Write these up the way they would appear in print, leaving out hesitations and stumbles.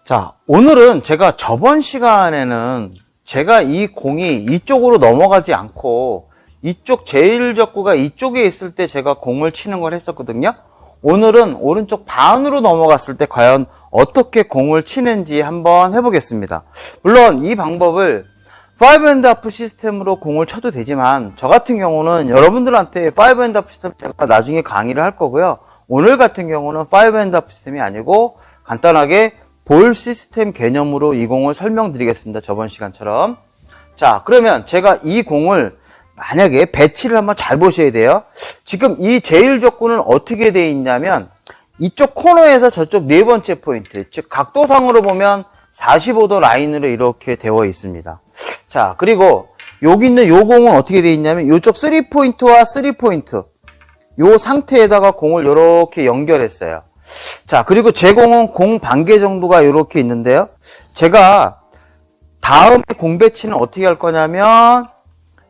자, 오늘은 제가 저번 시간에는 제가 이 공이 이쪽으로 넘어가지 않고 이쪽 제1적구가 이쪽에 있을 때 제가 공을 치는 걸 했었거든요. 오늘은 오른쪽 반으로 넘어갔을 때 과연 어떻게 공을 치는지 한번 해보겠습니다. 물론 이 방법을 5&하프 시스템으로 공을 쳐도 되지만 저 같은 경우는 여러분들한테 5&하프 시스템 제가 나중에 강의를 할 거고요. 오늘 같은 경우는 5&하프 시스템이 아니고 간단하게 볼 시스템 개념으로 이 공을 설명드리겠습니다. 저번 시간처럼. 자, 그러면 제가 이 공을 만약에 배치를 한번 잘 보셔야 돼요. 지금 이 제1적구는 어떻게 되어 있냐면 이쪽 코너에서 저쪽 네 번째 포인트, 즉 각도상으로 보면 45도 라인으로 이렇게 되어 있습니다. 자, 그리고 여기 있는 요 공은 어떻게 되어 있냐면 이쪽 3포인트와 3포인트 요 상태에다가 공을 이렇게 연결했어요. 자, 그리고 제 공은 공 반개 정도가 이렇게 있는데요. 제가 다음에 공 배치는 어떻게 할 거냐면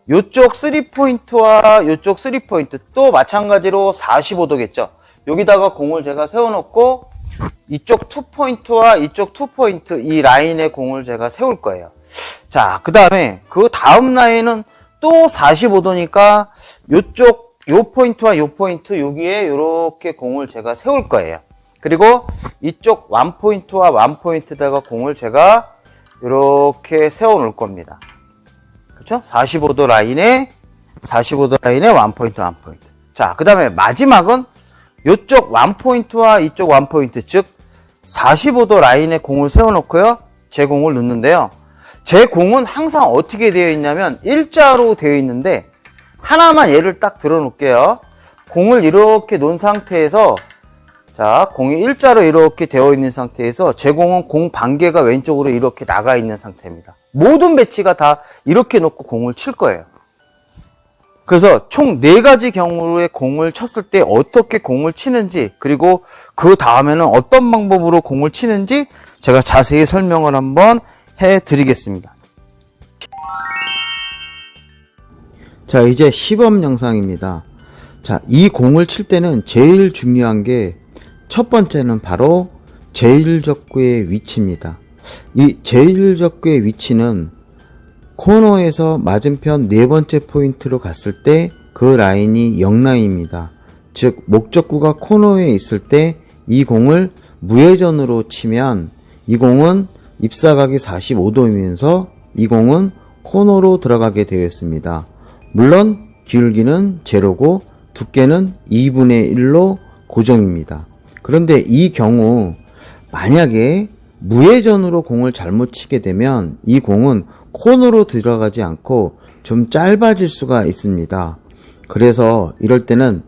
요쪽 3포인트와 요쪽 3포인트 또 마찬가지로 45도겠죠. 여기다가 공을 제가 세워놓고 이쪽 2포인트와 이쪽 2포인트 이 라인에 공을 제가 세울 거예요. 자, 그 다음에 그 다음 라인은 또 45도니까 요쪽 요 포인트와 요 포인트 여기에 이렇게 공을 제가 세울 거예요. 그리고 이쪽 1포인트와 1포인트에다가 공을 제가 이렇게 세워 놓을 겁니다. 그렇죠? 45도 라인에 1포인트, 1포인트. 자, 그 다음에 마지막은 이쪽 1포인트와 이쪽 1포인트, 즉 45도 라인에 공을 세워 놓고요. 제 공을 넣는데요. 제 공은 항상 어떻게 되어 있냐면 일자로 되어 있는데 하나만 예를 딱 들어 놓을게요. 공을 이렇게 놓은 상태에서 자, 공이 일자로 이렇게 되어 있는 상태에서 제 공은 공 반개가 왼쪽으로 이렇게 나가 있는 상태입니다. 모든 배치가 다 이렇게 놓고 공을 칠 거예요. 그래서 총 4가지 경우의 공을 쳤을 때 어떻게 공을 치는지, 그리고 그 다음에는 어떤 방법으로 공을 치는지 제가 자세히 설명을 한번 해드리겠습니다. 자, 이제 시범 영상입니다. 자, 이 공을 칠 때는 제일 중요한 게 첫 번째는 바로 제1적구의 위치입니다. 이 제1적구의 위치는 코너에서 맞은편 네 번째 포인트로 갔을 때 그 라인이 0라인입니다. 즉 목적구가 코너에 있을 때 이 공을 무회전으로 치면 이 공은 입사각이 45도이면서 이 공은 코너로 들어가게 되어 있습니다. 물론 기울기는 제로고 두께는 2분의 1로 고정입니다. 그런데 이 경우 만약에 무회전으로 공을 잘못 치게 되면 이 공은 코너로 들어가지 않고 좀 짧아질 수가 있습니다. 그래서 이럴 때는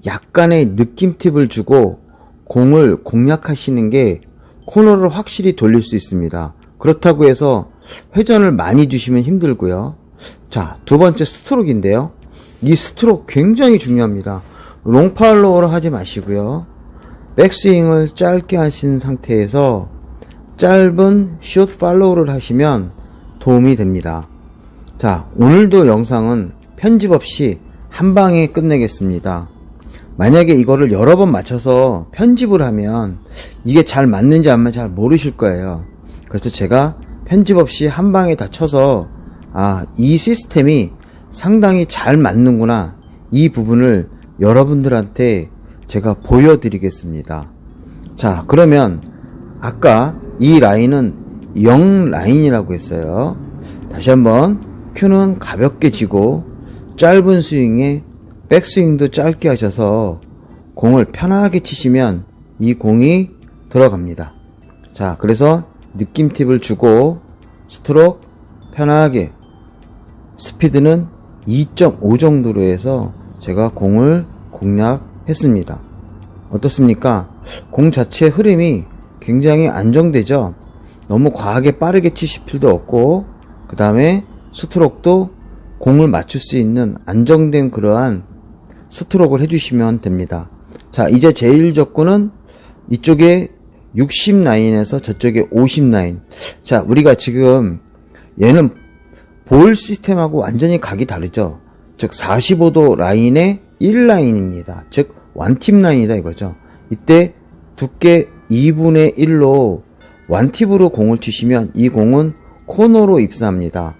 약간의 느낌 팁을 주고 공을 공략하시는 게 코너를 확실히 돌릴 수 있습니다. 그렇다고 해서 회전을 많이 주시면 힘들고요. 자, 두 번째 스트로크인데요. 이 스트로크 굉장히 중요합니다. 롱팔로우로 하지 마시고요. 백스윙을 짧게 하신 상태에서 짧은 숏 팔로우를 하시면 도움이 됩니다. 자, 오늘도 영상은 편집 없이 한 방에 끝내겠습니다. 만약에 이거를 여러 번 맞춰서 편집을 하면 이게 잘 맞는지 안 맞는지 잘 모르실 거예요. 그래서 제가 편집 없이 한 방에 다 쳐서 이 시스템이 상당히 잘 맞는구나, 이 부분을 여러분들한테 제가 보여드리겠습니다. 자, 그러면 아까 이 라인은 0 라인이라고 했어요. 다시 한번 큐는 가볍게 쥐고 짧은 스윙에 백스윙도 짧게 하셔서 공을 편하게 치시면 이 공이 들어갑니다. 자, 그래서 느낌 팁을 주고 스트로크 편하게, 스피드는 2.5 정도로 해서 제가 공을 공략했습니다. 어떻습니까? 공 자체의 흐름이 굉장히 안정되죠? 너무 과하게 빠르게 치실 필요도 없고, 그 다음에 스트로크도 공을 맞출 수 있는 안정된 그러한 스트로크를 해주시면 됩니다. 자, 이제 제1적구는 이쪽에 60 라인에서 저쪽에 50 라인. 자, 우리가 지금 얘는 볼 시스템하고 완전히 각이 다르죠. 즉 45도 라인의 1라인입니다. 즉 원팁 라인이다 이거죠. 이때 두께 2분의 1로 완팁으로 공을 치시면 이 공은 코너로 입사합니다.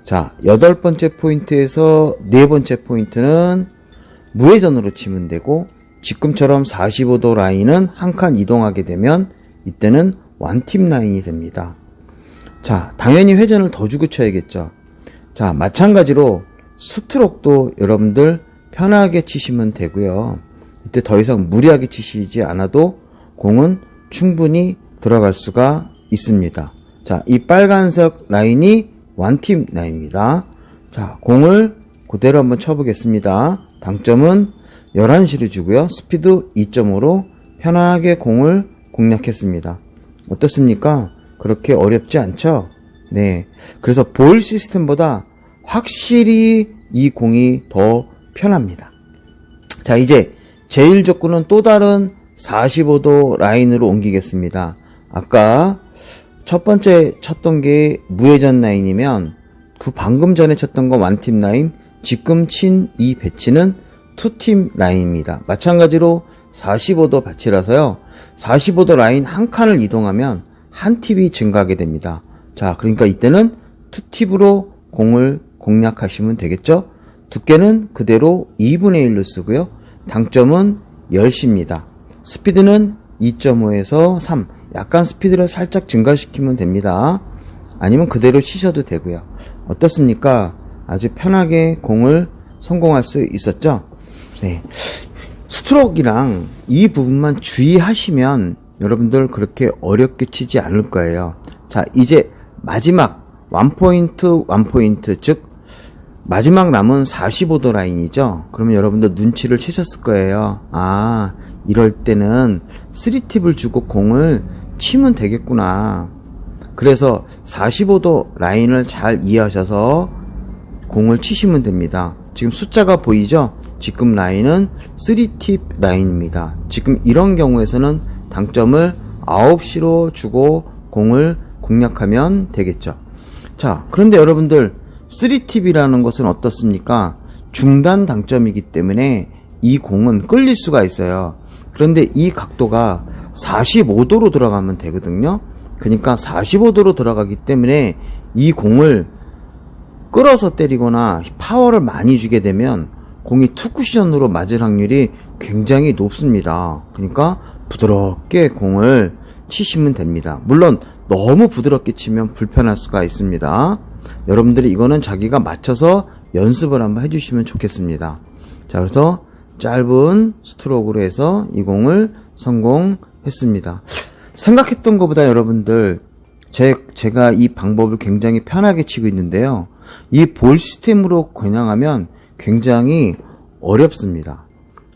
자, 8번째 포인트에서 4번째 포인트는 무회전으로 치면 되고, 지금처럼 45도 라인은 한 칸 이동하게 되면 이때는 완팁 라인이 됩니다. 자, 당연히 회전을 더 주고 쳐야겠죠. 자, 마찬가지로 스트로크도 여러분들 편하게 치시면 되고요. 이때 더 이상 무리하게 치시지 않아도 공은 충분히 들어갈 수가 있습니다. 자, 이 빨간색 라인이 완팁 라인입니다. 자, 공을 그대로 한번 쳐보겠습니다. 당점은 11시를 주고요. 스피드 2.5로 편하게 공을 공략했습니다. 어떻습니까? 그렇게 어렵지 않죠? 네. 그래서 볼 시스템보다 확실히 이 공이 더 편합니다. 자, 이제 제1족구는 또 다른 45도 라인으로 옮기겠습니다. 아까 첫 번째 쳤던 게 무회전 라인이면 그 방금 전에 쳤던 거 완팁 라인, 지금 친 이 배치는 투팁 라인입니다. 마찬가지로 45도 배치라서요. 45도 라인 한 칸을 이동하면 한 팁이 증가하게 됩니다. 자, 그러니까 이때는 투팁으로 공을 공략하시면 되겠죠? 두께는 그대로 2분의 1로 쓰고요. 당점은 10시입니다. 스피드는 2.5에서 3. 약간 스피드를 살짝 증가시키면 됩니다. 아니면 그대로 치셔도 되고요. 어떻습니까? 아주 편하게 공을 성공할 수 있었죠? 네. 스트로크랑 이 부분만 주의하시면 여러분들 그렇게 어렵게 치지 않을 거예요. 자, 이제 마지막 원포인트, 즉 마지막 남은 45도 라인이죠. 그러면 여러분들 눈치를 채셨을 거예요. 아, 이럴 때는 3팁을 주고 공을 치면 되겠구나. 그래서 45도 라인을 잘 이해하셔서 공을 치시면 됩니다. 지금 숫자가 보이죠? 지금 라인은 3팁 라인입니다. 지금 이런 경우에서는 당점을 9시로 주고 공을 공략하면 되겠죠. 자, 그런데 여러분들 3팁이라는 것은 어떻습니까? 중단 당점이기 때문에 이 공은 끌릴 수가 있어요. 그런데 이 각도가 45도로 들어가면 되거든요. 그러니까 45도로 들어가기 때문에 이 공을 끌어서 때리거나 파워를 많이 주게 되면 공이 투쿠션으로 맞을 확률이 굉장히 높습니다. 그러니까 부드럽게 공을 치시면 됩니다. 물론 너무 부드럽게 치면 불편할 수가 있습니다. 여러분들이 이거는 자기가 맞춰서 연습을 한번 해주시면 좋겠습니다. 자, 그래서 짧은 스트로크로 해서 이 공을 성공했습니다. 생각했던 것보다 여러분들 제가 이 방법을 굉장히 편하게 치고 있는데요. 이 볼 시스템으로 겨냥하면 굉장히 어렵습니다.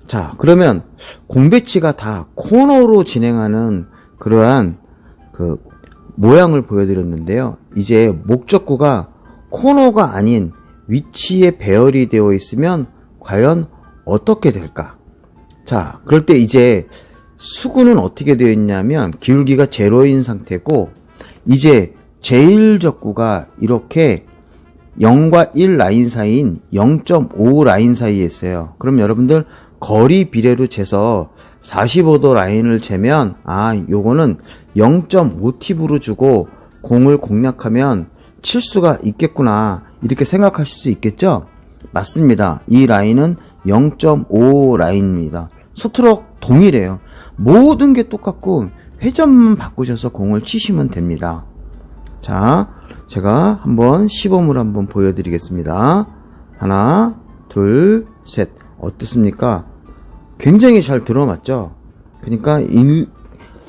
자, 그러면 공 배치가 다 코너로 진행하는 그러한 그 모양을 보여드렸는데요. 이제 목적구가 코너가 아닌 위치에 배열이 되어 있으면 과연 어떻게 될까? 자, 그럴 때 이제 수구는 어떻게 되어 있냐면 기울기가 제로인 상태고, 이제 제1적구가 이렇게 0과 1 라인 사이인 0.5 라인 사이에 있어요. 그럼 여러분들 거리 비례로 재서 45도 라인을 재면, 아, 요거는 0.5팁으로 주고 공을 공략하면 칠 수가 있겠구나, 이렇게 생각하실 수 있겠죠? 맞습니다. 이 라인은 0.5 라인입니다. 스트로크 동일해요. 모든 게 똑같고 회전만 바꾸셔서 공을 치시면 됩니다. 자, 제가 한번 시범을 한번 보여드리겠습니다. 하나, 둘, 셋. 어떻습니까? 굉장히 잘 들어맞죠? 그러니까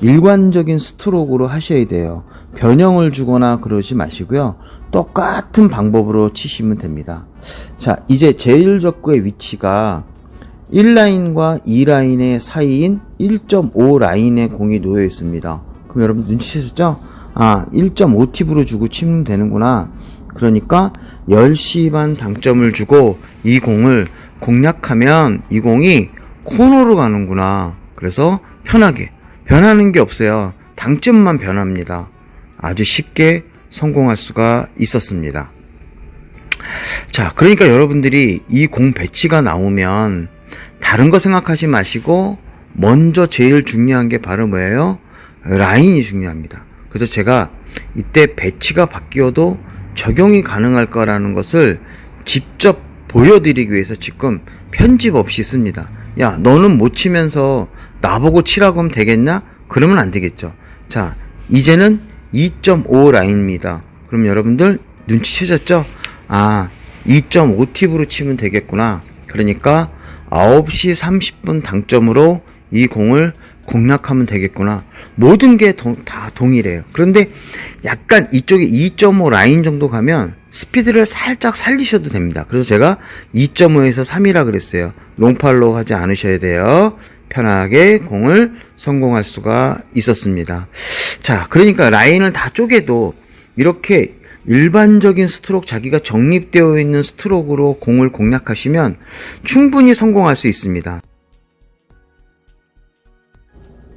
일관적인 스트로크로 하셔야 돼요. 변형을 주거나 그러지 마시고요. 똑같은 방법으로 치시면 됩니다. 자, 이제 제1적구의 위치가 1라인과 2라인의 사이인 1.5 라인에 공이 놓여 있습니다. 그럼 여러분 눈치채셨죠? 아, 1.5팁으로 주고 치면 되는구나. 그러니까 10시 반 당점을 주고 이 공을 공략하면 이 공이 코너로 가는구나. 그래서 편하게, 변하는 게 없어요. 당점만 변합니다. 아주 쉽게 성공할 수가 있었습니다. 자, 그러니까 여러분들이 이 공 배치가 나오면 다른 거 생각하지 마시고 먼저 제일 중요한 게 바로 뭐예요? 라인이 중요합니다. 그래서 제가 이때 배치가 바뀌어도 적용이 가능할 거라는 것을 직접 보여드리기 위해서 지금 편집 없이 씁니다. 야, 너는 못 치면서 나보고 치라고 하면 되겠냐? 그러면 안 되겠죠. 자, 이제는 2.5 라인입니다. 그럼 여러분들 눈치채셨죠? 아, 2.5 팁으로 치면 되겠구나. 그러니까 9시 30분 당점으로 이 공을 공략하면 되겠구나. 모든 게 다 동일해요. 그런데 약간 이쪽에 2.5 라인 정도 가면 스피드를 살짝 살리셔도 됩니다. 그래서 제가 2.5에서 3이라 그랬어요. 롱팔로 하지 않으셔야 돼요. 편하게 공을 성공할 수가 있었습니다. 자, 그러니까 라인을 다 쪼개도 이렇게 일반적인 스트로크, 자기가 정립되어 있는 스트로크로 공을 공략하시면 충분히 성공할 수 있습니다.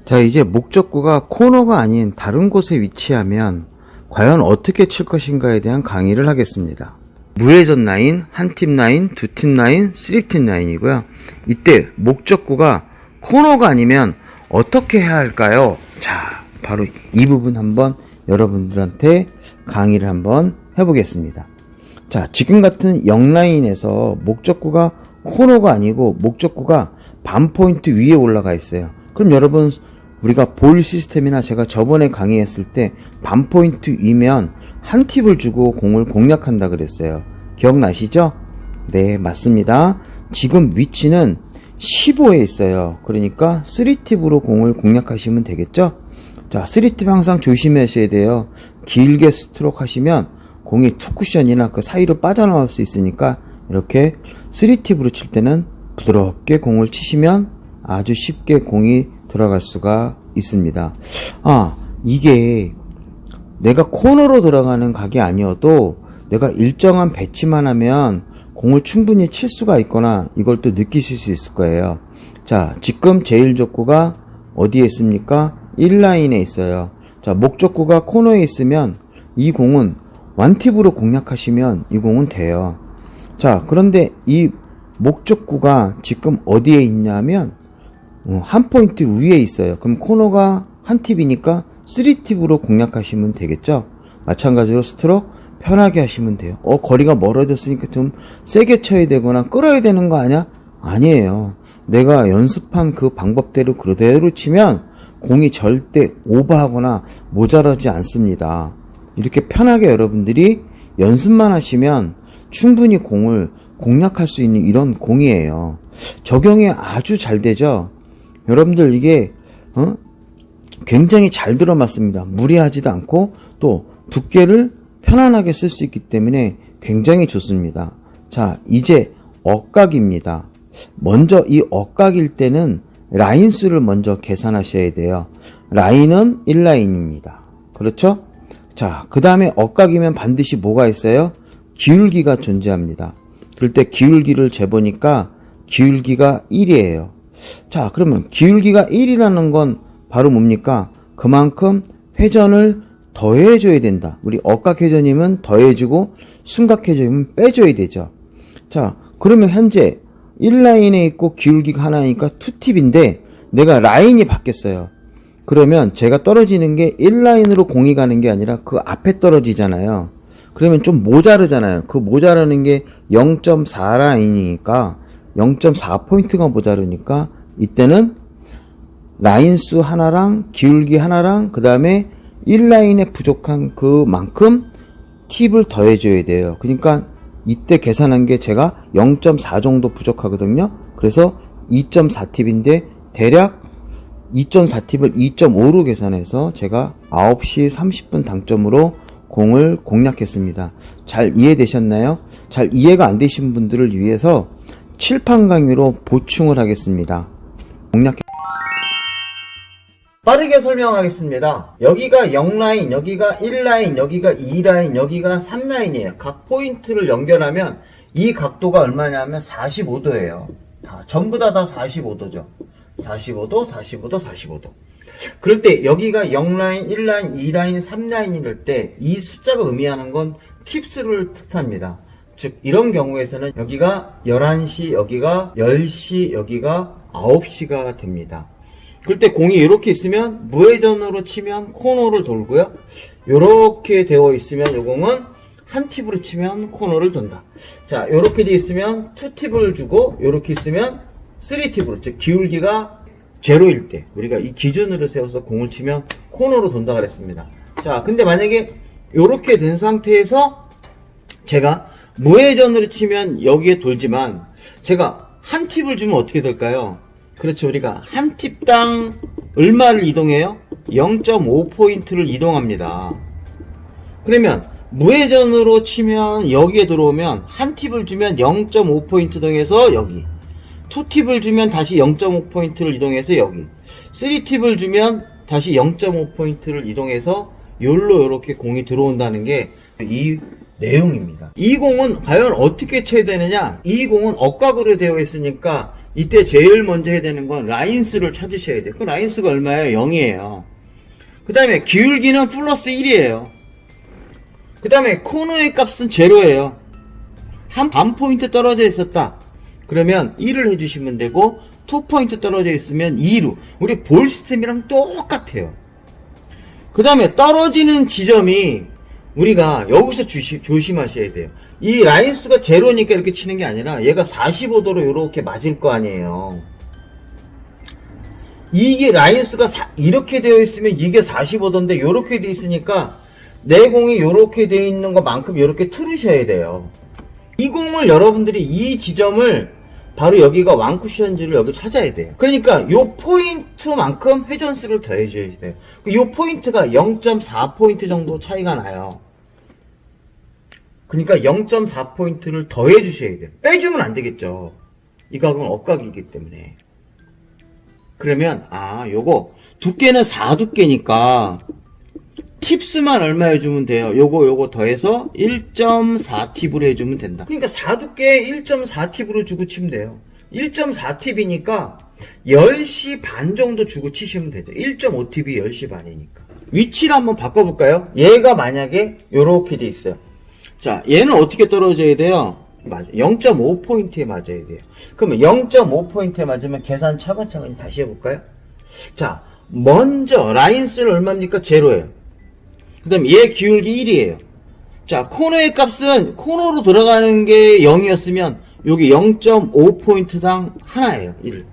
자, 이제 목적구가 코너가 아닌 다른 곳에 위치하면 과연 어떻게 칠 것인가에 대한 강의를 하겠습니다. 무회전 라인, 한 팀 라인, 두 팀 라인, 3팀 라인이고요. 이때 목적구가 코너가 아니면 어떻게 해야 할까요? 자, 바로 이 부분 한번 여러분들한테 강의를 한번 해보겠습니다. 자, 지금 같은 0라인에서 목적구가 코너가 아니고 목적구가 반 포인트 위에 올라가 있어요. 그럼 여러분, 우리가 볼 시스템이나 제가 저번에 강의했을 때 반 포인트 위면 한 팁을 주고 공을 공략한다 그랬어요. 기억나시죠? 네, 맞습니다. 지금 위치는 15에 있어요. 그러니까 3팁으로 공을 공략하시면 되겠죠? 자, 3팁 항상 조심하셔야 돼요. 길게 스트로크 하시면 공이 투쿠션이나 그 사이로 빠져나올 수 있으니까 이렇게 3팁으로 칠 때는 부드럽게 공을 치시면 아주 쉽게 공이 들어갈 수가 있습니다. 아, 이게 내가 코너로 들어가는 각이 아니어도 내가 일정한 배치만 하면 공을 충분히 칠 수가 있거나 이걸 또 느끼실 수 있을 거예요. 자, 지금 제1족구가 어디에 있습니까? 1라인에 있어요. 자, 목적구가 코너에 있으면 이 공은 원팁으로 공략하시면 이 공은 돼요. 자, 그런데 이 목적구가 지금 어디에 있냐면 한 포인트 위에 있어요. 그럼 코너가 한 팁이니까 3팁으로 공략하시면 되겠죠? 마찬가지로 스트로크 편하게 하시면 돼요. 거리가 멀어졌으니까 좀 세게 쳐야 되거나 끌어야 되는 거 아니야? 아니에요. 내가 연습한 그 방법대로 그대로 치면 공이 절대 오버하거나 모자라지 않습니다. 이렇게 편하게 여러분들이 연습만 하시면 충분히 공을 공략할 수 있는 이런 공이에요. 적용이 아주 잘 되죠? 여러분들 이게 굉장히 잘 들어맞습니다. 무리하지도 않고 또 두께를 편안하게 쓸 수 있기 때문에 굉장히 좋습니다. 자, 이제 억각입니다. 먼저 이 억각일 때는 라인 수를 먼저 계산하셔야 돼요. 라인은 1라인입니다. 그렇죠? 자, 그 다음에 억각이면 반드시 뭐가 있어요? 기울기가 존재합니다. 그럴 때 기울기를 재보니까 기울기가 1이에요. 자, 그러면 기울기가 1이라는 건 바로 뭡니까? 그만큼 회전을 더해줘야 된다. 우리 억각회전이면 더해주고 순각회전이면 빼줘야 되죠. 자, 그러면 현재 1라인에 있고 기울기가 하나니까 2팁인데 내가 라인이 바뀌었어요. 그러면 제가 떨어지는 게 1라인으로 공이 가는 게 아니라 그 앞에 떨어지잖아요. 그러면 좀 모자르잖아요. 그 모자르는 게 0.4 라인이니까 0.4포인트가 모자르니까 이때는 라인 수 하나랑 기울기 하나랑 그 다음에 1라인에 부족한 그만큼 팁을 더해줘야 돼요. 그러니까 이때 계산한 게 제가 0.4 정도 부족하거든요. 그래서 2.4팁인데 대략 2.4팁을 2.5로 계산해서 제가 9시 30분 당점으로 공을 공략했습니다. 잘 이해되셨나요? 잘 이해가 안 되신 분들을 위해서 칠판 강의로 보충을 하겠습니다. 빠르게 설명하겠습니다. 여기가 0라인, 여기가 1라인, 여기가 2라인, 여기가 3라인이에요. 각 포인트를 연결하면 이 각도가 얼마냐면 45도예요. 전부 다 45도죠. 45도, 45도, 45도. 그럴 때 여기가 0라인, 1라인, 2라인, 3라인이 될 때 이 숫자가 의미하는 건 팁수를 뜻합니다. 즉 이런 경우에서는 여기가 11시, 여기가 10시, 여기가 9시가 됩니다. 그럴 때 공이 이렇게 있으면 무회전으로 치면 코너를 돌고요. 이렇게 되어 있으면 이 공은 한 팁으로 치면 코너를 돈다. 자, 이렇게 되어 있으면 2팁을 주고 이렇게 있으면 3팁으로, 즉 기울기가 제로일 때 우리가 이 기준으로 세워서 공을 치면 코너로 돈다 그랬습니다. 자, 근데 만약에 이렇게 된 상태에서 제가 무회전으로 치면 여기에 돌지만 제가 한 팁을 주면 어떻게 될까요? 그렇죠. 우리가 한 팁당 얼마를 이동해요? 0.5포인트를 이동합니다. 그러면 무회전으로 치면 여기에 들어오면 한 팁을 주면 0.5포인트 이동해서 여기, 2팁을 주면 다시 0.5포인트를 이동해서 여기, 3팁을 주면 다시 0.5포인트를 이동해서 요로 이렇게 공이 들어온다는 게 이 내용입니다. 이 공은 과연 어떻게 쳐야 되느냐? 이 공은 억각으로 되어 있으니까 이때 제일 먼저 해야 되는 건 라인수를 찾으셔야 돼요. 그 라인수가 얼마예요? 0이에요. 그 다음에 기울기는 플러스 1이에요. 그 다음에 코너의 값은 제로예요. 한 반 포인트 떨어져 있었다. 그러면 1을 해주시면 되고 2포인트 떨어져 있으면 2로. 우리 볼 시스템이랑 똑같아요. 그 다음에 떨어지는 지점이 우리가 여기서 조심하셔야 돼요. 이 라인수가 제로니까 이렇게 치는 게 아니라 얘가 45도로 이렇게 맞을 거 아니에요. 이게 라인수가 이렇게 되어 있으면 이게 45도인데 이렇게 되어 있으니까 내 공이 이렇게 되어 있는 것만큼 이렇게 틀으셔야 돼요. 이 공을 여러분들이 이 지점을 바로 여기가 완쿠션지를 여기 찾아야 돼요. 그러니까 요 포인트만큼 회전수를 더해줘야 돼요. 요 포인트가 0.4포인트 정도 차이가 나요. 그러니까 0.4포인트를 더해 주셔야 돼요. 빼주면 안 되겠죠. 이 각은 억각이기 때문에. 그러면 요거 두께는 4두께니까 팁수만 얼마 해주면 돼요. 요거 더해서 1.4팁으로 해주면 된다. 그러니까 4두께에 1.4팁으로 주고 치면 돼요. 1.4팁이니까 10시 반 정도 주고 치시면 되죠. 1.5팁이 10시 반이니까. 위치를 한번 바꿔볼까요? 얘가 만약에 요렇게 돼 있어요. 자, 얘는 어떻게 떨어져야 돼요? 맞아. 0.5포인트에 맞아야 돼요. 그러면 0.5포인트에 맞으면 계산 차근차근 다시 해볼까요? 자, 먼저 라인수는 얼마입니까? 제로예요. 그 다음에 얘 기울기 1이에요. 자, 코너의 값은 코너로 들어가는 게 0이었으면 여기 0.5포인트당 하나예요. 1.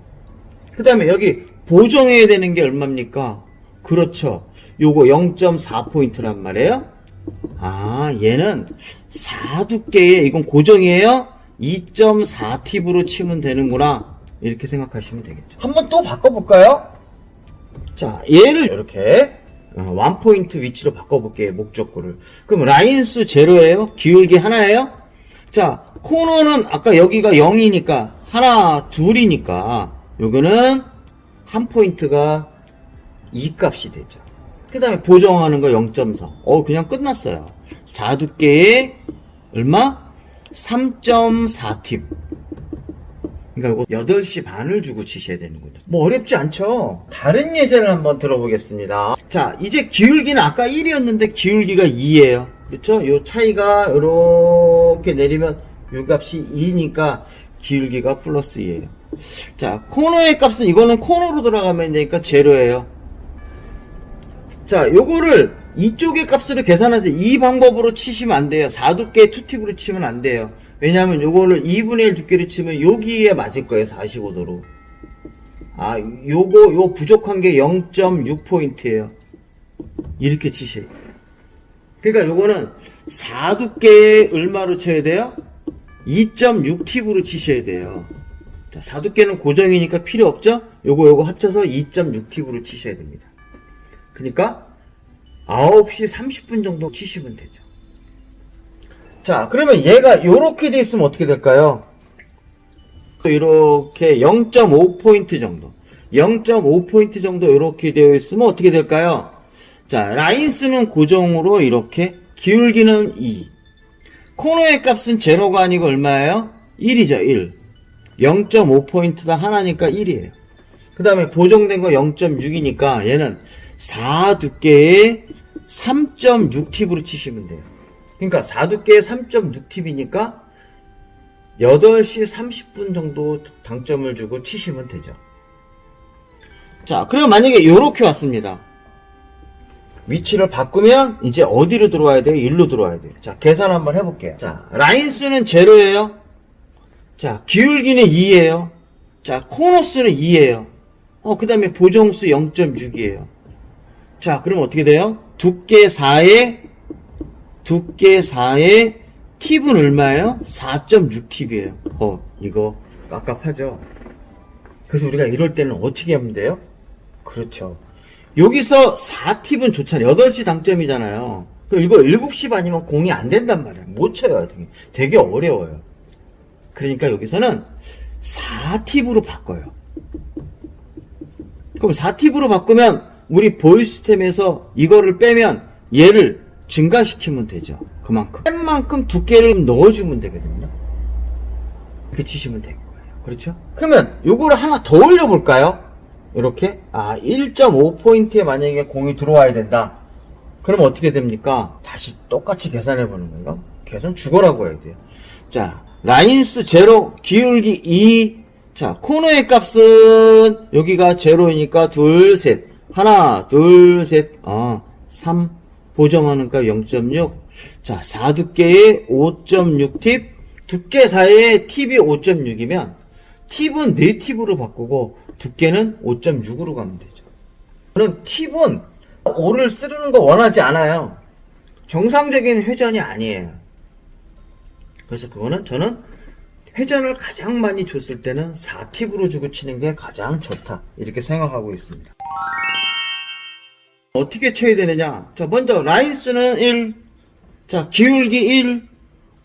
그 다음에 여기 보정해야 되는 게 얼마입니까? 그렇죠. 요거 0.4포인트란 말이에요. 얘는 4두께에 이건 고정이에요. 2.4팁으로 치면 되는구나. 이렇게 생각하시면 되겠죠. 한번 또 바꿔볼까요? 자, 얘를 이렇게 원포인트 위치로 바꿔볼게요. 목적구를. 그럼 라인수 제로예요. 기울기 하나예요. 자, 코너는 아까 여기가 0이니까 하나, 둘이니까 요거는 한 포인트가 2 값이 되죠. 그 다음에 보정하는 거 0.4. 그냥 끝났어요. 4두께에 얼마? 3.4팁. 그러니까 8시 반을 주고 치셔야 되는군요. 뭐 어렵지 않죠? 다른 예제를 한번 들어보겠습니다. 자, 이제 기울기는 아까 1이었는데 기울기가 2예요. 그렇죠? 요 차이가 이렇게 내리면 요 값이 2니까 기울기가 플러스 2예요. 자, 코너의 값은 이거는 코너로 들어가면 되니까 제로예요. 자, 요거를 이쪽의 값으로 계산하세요. 이 방법으로 치시면 안 돼요. 4두께 2팁으로 치면 안 돼요. 왜냐하면 요거를 2분의 1 두께로 치면 여기에 맞을 거예요. 45도로. 요 부족한 게 0.6포인트예요. 이렇게 치셔야 돼요. 그러니까 요거는 4두께에 얼마로 쳐야 돼요? 2.6팁으로 치셔야 돼요. 자, 4두께는 고정이니까 필요 없죠? 요거 합쳐서 2.6팁으로 치셔야 됩니다. 그러니까 9시 30분 정도 치시면 되죠. 자, 그러면 얘가 요렇게 돼 있으면 어떻게 될까요? 또 이렇게 0.5포인트 정도, 0.5포인트 정도 이렇게 되어 있으면 어떻게 될까요? 자, 라인수는 고정으로 이렇게, 기울기는 2. 코너의 값은 제로가 아니고 얼마예요? 1이죠, 1. 0.5포인트당 하나니까 1이에요. 그 다음에 보정된 거 0.6이니까 얘는 4두께에 3.6팁으로 치시면 돼요. 그러니까 4두께에 3.6팁이니까 8시 30분 정도 당점을 주고 치시면 되죠. 자, 그러면 만약에 이렇게 왔습니다. 위치를 바꾸면 이제 어디로 들어와야 돼요? 1로 들어와야 돼요. 자, 계산 한번 해볼게요. 자, 라인 수는 0예요. 자, 기울기는 2예요. 자, 코너수는 2예요. 그 다음에 보정수 0.6이에요. 자, 그럼 어떻게 돼요? 두께 4에 팁은 얼마예요? 4.6팁이에요. 이거 깝깝하죠? 그래서 우리가 이럴 때는 어떻게 하면 돼요? 그렇죠. 여기서 4팁은 좋잖아요. 8시 당점이잖아요. 그럼 이거 7시 반이면 공이 안 된단 말이에요. 못 쳐요. 되게 어려워요. 그러니까 여기서는 4팁으로 바꿔요. 그럼 4팁으로 바꾸면 우리 보일 시스템에서 이거를 빼면 얘를 증가시키면 되죠. 그만큼. 뺀 만큼 두께를 넣어주면 되거든요. 이렇게 치시면 되는 거예요. 그렇죠? 그러면 요거를 하나 더 올려볼까요? 이렇게 1.5포인트에 만약에 공이 들어와야 된다. 그러면 어떻게 됩니까? 다시 똑같이 계산해 보는 건가? 계산 죽어라고 해야 돼요. 자, 라인수 0, 기울기 2. 자, 코너의 값은 여기가 0이니까 둘, 셋. 하나, 둘, 셋. 3. 보정하는 값 0.6. 자, 4두께에 5.6 팁. 두께 4에 팁이 5.6이면 팁은 4팁으로 바꾸고 두께는 5.6으로 가면 되죠. 저는 팁은 5를 쓰는 거 원하지 않아요. 정상적인 회전이 아니에요. 그래서 그거는 저는 회전을 가장 많이 줬을 때는 4팁으로 주고 치는 게 가장 좋다. 이렇게 생각하고 있습니다. 어떻게 쳐야 되느냐? 자, 먼저 라인수는 1. 자, 기울기 1.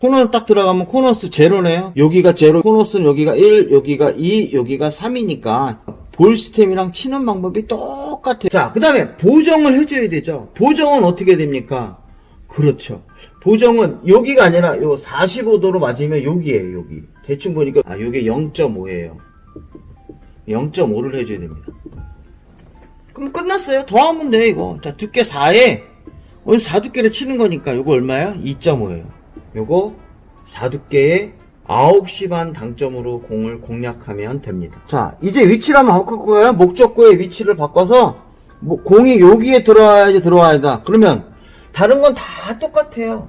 코너는 딱 들어가면 코너수 0네요. 여기가 0, 코너수는 여기가 1, 여기가 2, 여기가 3이니까 볼 시스템이랑 치는 방법이 똑같아요. 자, 그 다음에 보정을 해줘야 되죠. 보정은 어떻게 됩니까? 그렇죠. 보정은 여기가 아니라 요 45도로 맞으면 여기에요. 여기. 대충 보니까 요게 0.5예요. 0.5를 해줘야 됩니다. 그럼 끝났어요. 더 하면 돼요, 이거. 자, 두께 4에 오늘 4두께를 치는 거니까 요거 얼마예요? 2.5예요. 요거 4두께에 9시 반 당점으로 공을 공략하면 됩니다. 자, 이제 위치를 한번 바꿀 거예요. 목적구의 위치를 바꿔서 공이 여기에 들어와야지 들어와야 돼. 그러면 다른 건 다 똑같아요.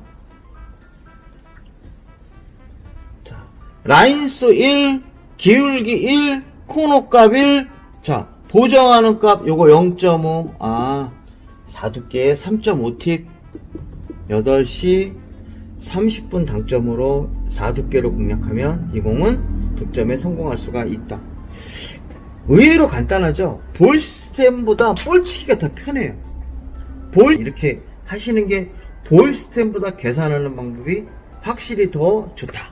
자, 라인수 1, 기울기 1, 코너 값 1. 자, 보정하는 값 요거 0.5. 4두께에 3.5팁. 8시 30분 당점으로 4두께로 공략하면 이 공은 득점에 성공할 수가 있다. 의외로 간단하죠? 볼 시스템보다 볼 치기가 더 편해요. 볼 이렇게 하시는 게 볼 시스템보다 계산하는 방법이 확실히 더 좋다.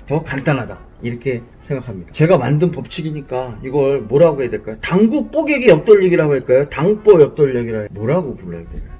더 간단하다. 이렇게 생각합니다. 제가 만든 법칙이니까 이걸 뭐라고 해야 될까요? 당구 뽀개기 옆돌리기라고 할까요? 당보 옆돌리기라고 뭐라고 불러야 되나요?